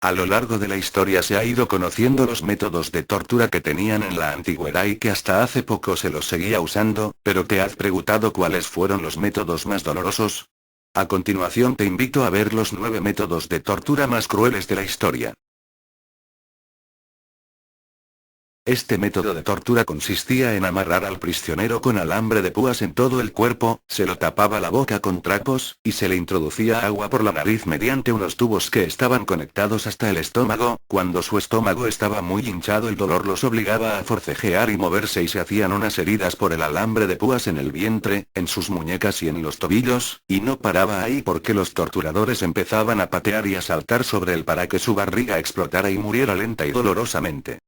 A lo largo de la historia se ha ido conociendo los métodos de tortura que tenían en la antigüedad y que hasta hace poco se los seguía usando, pero ¿te has preguntado cuáles fueron los métodos más dolorosos? A continuación te invito a ver los 9 métodos de tortura más crueles de la historia. Este método de tortura consistía en amarrar al prisionero con alambre de púas en todo el cuerpo, se lo tapaba la boca con trapos, y se le introducía agua por la nariz mediante unos tubos que estaban conectados hasta el estómago. Cuando su estómago estaba muy hinchado, el dolor los obligaba a forcejear y moverse y se hacían unas heridas por el alambre de púas en el vientre, en sus muñecas y en los tobillos, y no paraba ahí porque los torturadores empezaban a patear y a saltar sobre él para que su barriga explotara y muriera lenta y dolorosamente.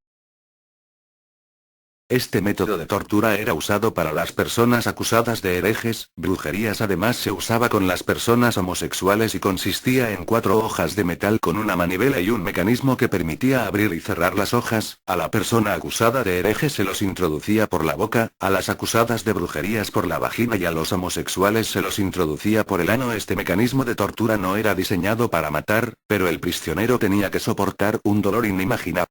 Este método de tortura era usado para las personas acusadas de herejes, brujerías. Además se usaba con las personas homosexuales y consistía en 4 hojas de metal con una manivela y un mecanismo que permitía abrir y cerrar las hojas. A la persona acusada de hereje se los introducía por la boca, a las acusadas de brujerías por la vagina y a los homosexuales se los introducía por el ano. Este mecanismo de tortura no era diseñado para matar, pero el prisionero tenía que soportar un dolor inimaginable.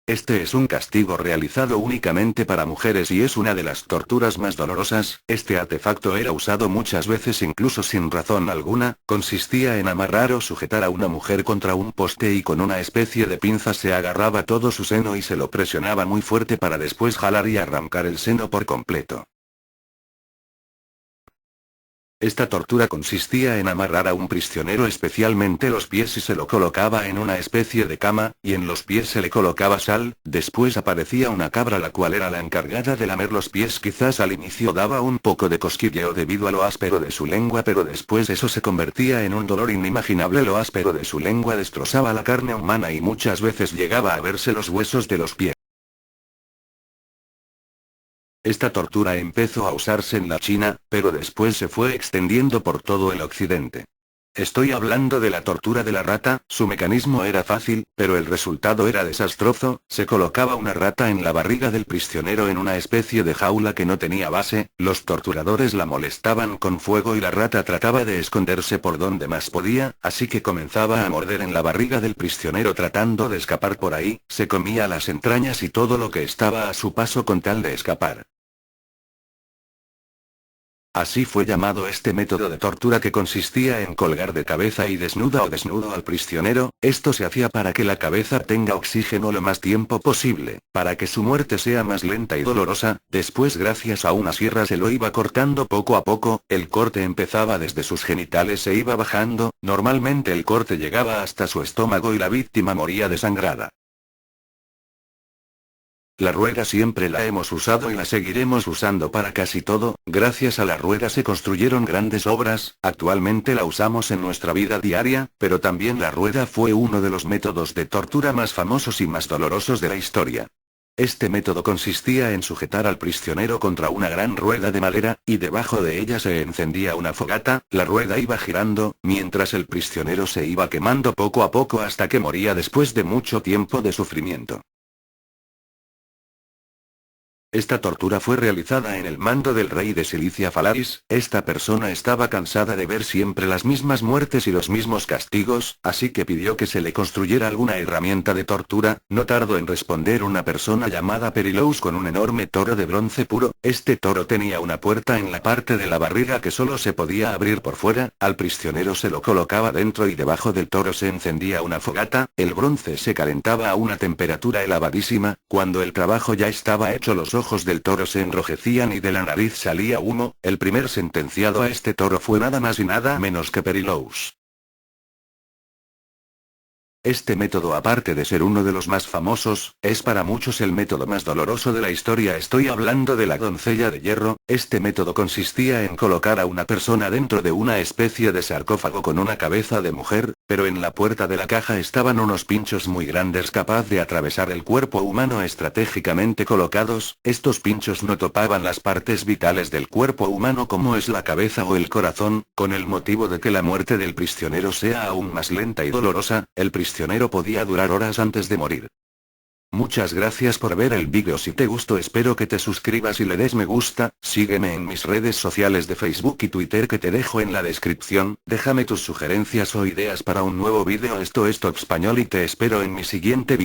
Este es un castigo realizado únicamente para mujeres y es una de las torturas más dolorosas. Este artefacto era usado muchas veces incluso sin razón alguna. Consistía en amarrar o sujetar a una mujer contra un poste y con una especie de pinza se agarraba todo su seno y se lo presionaba muy fuerte para después jalar y arrancar el seno por completo. Esta tortura consistía en amarrar a un prisionero especialmente los pies y se lo colocaba en una especie de cama, y en los pies se le colocaba sal. Después aparecía una cabra la cual era la encargada de lamer los pies. Quizás al inicio daba un poco de cosquilleo debido a lo áspero de su lengua, pero después eso se convertía en un dolor inimaginable. Lo áspero de su lengua destrozaba la carne humana y muchas veces llegaba a verse los huesos de los pies. Esta tortura empezó a usarse en la China, pero después se fue extendiendo por todo el occidente. Estoy hablando de la tortura de la rata. Su mecanismo era fácil, pero el resultado era desastroso. Se colocaba una rata en la barriga del prisionero en una especie de jaula que no tenía base, los torturadores la molestaban con fuego y la rata trataba de esconderse por donde más podía, así que comenzaba a morder en la barriga del prisionero tratando de escapar por ahí, se comía las entrañas y todo lo que estaba a su paso con tal de escapar. Así fue llamado este método de tortura que consistía en colgar de cabeza y desnuda o desnudo al prisionero. Esto se hacía para que la cabeza tenga oxígeno lo más tiempo posible, para que su muerte sea más lenta y dolorosa. Después gracias a una sierra se lo iba cortando poco a poco, el corte empezaba desde sus genitales e iba bajando, normalmente el corte llegaba hasta su estómago y la víctima moría desangrada. La rueda siempre la hemos usado y la seguiremos usando para casi todo. Gracias a la rueda se construyeron grandes obras, actualmente la usamos en nuestra vida diaria, pero también la rueda fue uno de los métodos de tortura más famosos y más dolorosos de la historia. Este método consistía en sujetar al prisionero contra una gran rueda de madera, y debajo de ella se encendía una fogata. La rueda iba girando, mientras el prisionero se iba quemando poco a poco hasta que moría después de mucho tiempo de sufrimiento. Esta tortura fue realizada en el mando del rey de Cilicia Falaris. Esta persona estaba cansada de ver siempre las mismas muertes y los mismos castigos, así que pidió que se le construyera alguna herramienta de tortura. No tardó en responder una persona llamada Perilous con un enorme toro de bronce puro. Este toro tenía una puerta en la parte de la barriga que solo se podía abrir por fuera. Al prisionero se lo colocaba dentro y debajo del toro se encendía una fogata. El bronce se calentaba a una temperatura elevadísima. Cuando el trabajo ya estaba hecho, los ojos del toro se enrojecían y de la nariz salía humo. El primer sentenciado a este toro fue nada más y nada menos que Perilous. Este método, aparte de ser uno de los más famosos, es para muchos el método más doloroso de la historia. Estoy hablando de la doncella de hierro. Este método consistía en colocar a una persona dentro de una especie de sarcófago con una cabeza de mujer, pero en la puerta de la caja estaban unos pinchos muy grandes capaz de atravesar el cuerpo humano estratégicamente colocados. Estos pinchos no topaban las partes vitales del cuerpo humano como es la cabeza o el corazón, con el motivo de que la muerte del prisionero sea aún más lenta y dolorosa. El prisionero podía durar horas antes de morir. Muchas gracias por ver el vídeo. Si te gustó espero que te suscribas y le des me gusta, sígueme en mis redes sociales de Facebook y Twitter que te dejo en la descripción, déjame tus sugerencias o ideas para un nuevo vídeo. Esto es Top Español y te espero en mi siguiente vídeo.